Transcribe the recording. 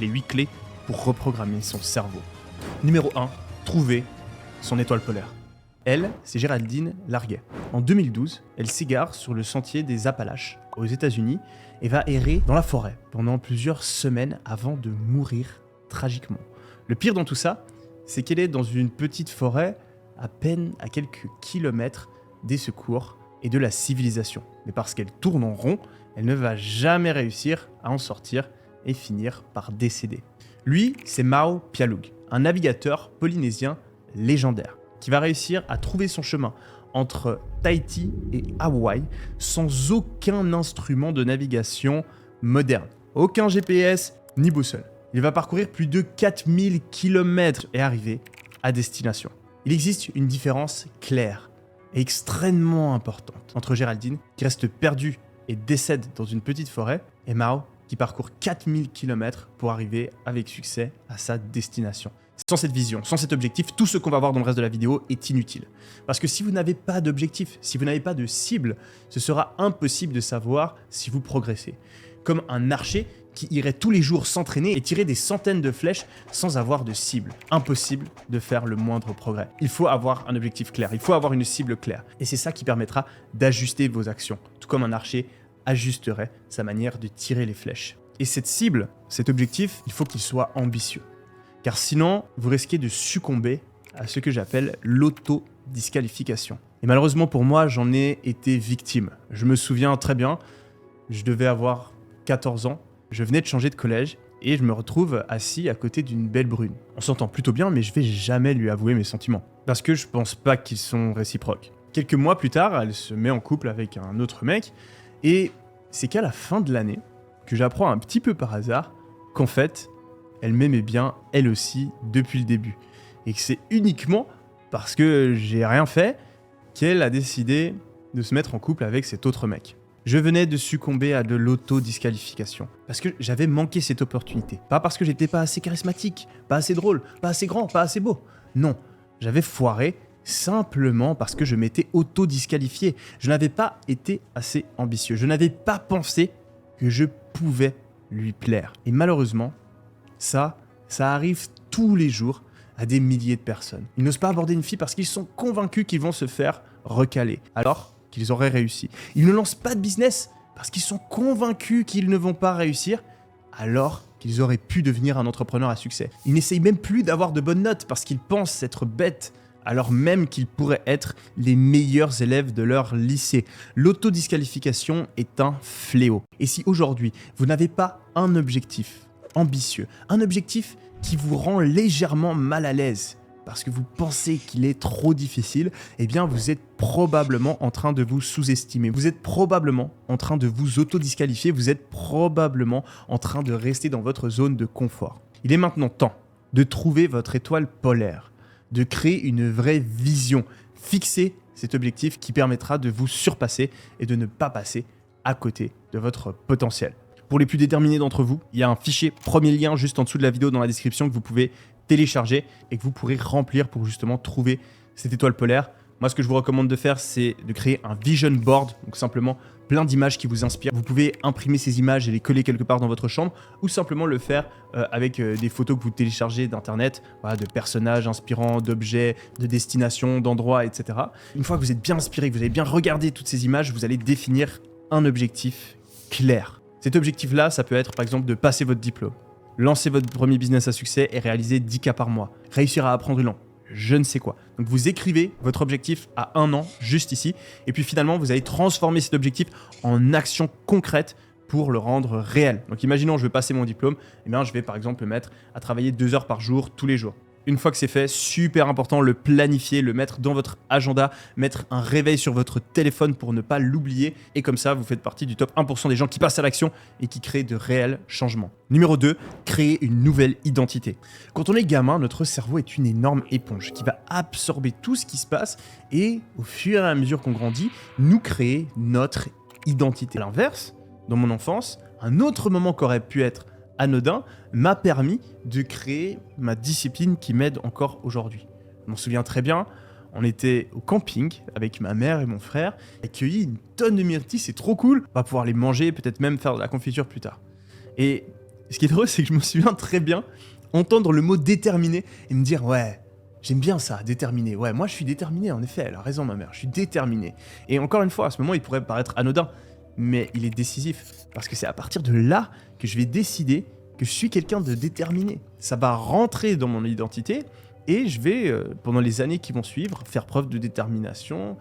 les 8 clés pour reprogrammer son cerveau. Numéro 1, trouver son étoile polaire. Elle, c'est Géraldine Larguet. En 2012, elle s'égare sur le sentier des Appalaches, aux États-Unis, et va errer dans la forêt pendant plusieurs semaines avant de mourir tragiquement. Le pire dans tout ça, c'est qu'elle est dans une petite forêt à peine à quelques kilomètres des secours et de la civilisation. Mais parce qu'elle tourne en rond, elle ne va jamais réussir à en sortir et finir par décéder. Lui, c'est Mao Pialug, un navigateur polynésien légendaire, qui va réussir à trouver son chemin entre Tahiti et Hawaï sans aucun instrument de navigation moderne. Aucun GPS ni boussole. Il va parcourir plus de 4000 km et arriver à destination. Il existe une différence claire et extrêmement importante entre Géraldine, qui reste perdue et décède dans une petite forêt, et Mao, qui parcourt 4000 km pour arriver avec succès à sa destination. Sans cette vision, sans cet objectif, tout ce qu'on va voir dans le reste de la vidéo est inutile. Parce que si vous n'avez pas d'objectif, si vous n'avez pas de cible, ce sera impossible de savoir si vous progressez. Comme un archer qui irait tous les jours s'entraîner et tirer des centaines de flèches sans avoir de cible. Impossible de faire le moindre progrès. Il faut avoir un objectif clair, il faut avoir une cible claire. Et c'est ça qui permettra d'ajuster vos actions, tout comme un archer ajusterait sa manière de tirer les flèches. Et cette cible, cet objectif, il faut qu'il soit ambitieux. Car sinon, vous risquez de succomber à ce que j'appelle l'auto-disqualification. Et malheureusement pour moi, j'en ai été victime. Je me souviens très bien, je devais avoir 14 ans, je venais de changer de collège et je me retrouve assis à côté d'une belle brune. On s'entend plutôt bien, mais je vais jamais lui avouer mes sentiments. Parce que je pense pas qu'ils sont réciproques. Quelques mois plus tard, elle se met en couple avec un autre mec et c'est qu'à la fin de l'année que j'apprends un petit peu par hasard qu'en fait, elle m'aimait bien, elle aussi, depuis le début. Et que c'est uniquement parce que j'ai rien fait qu'elle a décidé de se mettre en couple avec cet autre mec. Je venais de succomber à de l'auto-disqualification. Parce que j'avais manqué cette opportunité. Pas parce que j'étais pas assez charismatique, pas assez drôle, pas assez grand, pas assez beau. Non, j'avais foiré simplement parce que je m'étais auto-disqualifié. Je n'avais pas été assez ambitieux. Je n'avais pas pensé que je pouvais lui plaire. Et malheureusement, ça arrive tous les jours à des milliers de personnes. Ils n'osent pas aborder une fille parce qu'ils sont convaincus qu'ils vont se faire recaler, alors qu'ils auraient réussi. Ils ne lancent pas de business parce qu'ils sont convaincus qu'ils ne vont pas réussir, alors qu'ils auraient pu devenir un entrepreneur à succès. Ils n'essayent même plus d'avoir de bonnes notes parce qu'ils pensent être bêtes, alors même qu'ils pourraient être les meilleurs élèves de leur lycée. L'autodisqualification est un fléau. Et si aujourd'hui, vous n'avez pas un objectif ambitieux, un objectif qui vous rend légèrement mal à l'aise parce que vous pensez qu'il est trop difficile, eh bien vous êtes probablement en train de vous sous-estimer. Vous êtes probablement en train de vous auto-disqualifier, vous êtes probablement en train de rester dans votre zone de confort. Il est maintenant temps de trouver votre étoile polaire, de créer une vraie vision, fixer cet objectif qui permettra de vous surpasser et de ne pas passer à côté de votre potentiel. Pour les plus déterminés d'entre vous, il y a un fichier, premier lien juste en dessous de la vidéo dans la description que vous pouvez télécharger et que vous pourrez remplir pour justement trouver cette étoile polaire. Moi, ce que je vous recommande de faire, c'est de créer un vision board, donc simplement plein d'images qui vous inspirent. Vous pouvez imprimer ces images et les coller quelque part dans votre chambre ou simplement le faire avec des photos que vous téléchargez d'internet, voilà, de personnages inspirants, d'objets, de destinations, d'endroits, etc. Une fois que vous êtes bien inspiré, que vous avez bien regardé toutes ces images, vous allez définir un objectif clair. Cet objectif-là, ça peut être par exemple de passer votre diplôme, lancer votre premier business à succès et réaliser 10 cas par mois, réussir à apprendre une langue, je ne sais quoi. Donc vous écrivez votre objectif à 1 an, juste ici, et puis finalement vous allez transformer cet objectif en action concrète pour le rendre réel. Donc imaginons je veux passer mon diplôme, eh bien je vais par exemple me mettre à travailler 2 heures par jour tous les jours. Une fois que c'est fait, super important, le planifier, le mettre dans votre agenda, mettre un réveil sur votre téléphone pour ne pas l'oublier. Et comme ça, vous faites partie du top 1% des gens qui passent à l'action et qui créent de réels changements. Numéro 2, créer une nouvelle identité. Quand on est gamin, notre cerveau est une énorme éponge qui va absorber tout ce qui se passe et au fur et à mesure qu'on grandit, nous créer notre identité. À l'inverse, dans mon enfance, un autre moment qu'aurait pu être anodin m'a permis de créer ma discipline qui m'aide encore aujourd'hui. Je m'en souviens très bien, on était au camping avec ma mère et mon frère, accueilli une tonne de myrtilles, c'est trop cool, on va pouvoir les manger, peut-être même faire de la confiture plus tard. Et Ce qui est drôle, c'est que je me souviens très bien entendre le mot déterminé et me dire ouais, j'aime bien ça, déterminé. Ouais, moi je suis déterminé, en effet, elle a raison ma mère, je suis déterminé. Et encore une fois, à ce moment, il pourrait paraître anodin, mais il est décisif. Parce que c'est à partir de là que je vais décider que je suis quelqu'un de déterminé. Ça va rentrer dans mon identité et je vais, pendant les années qui vont suivre, faire preuve de détermination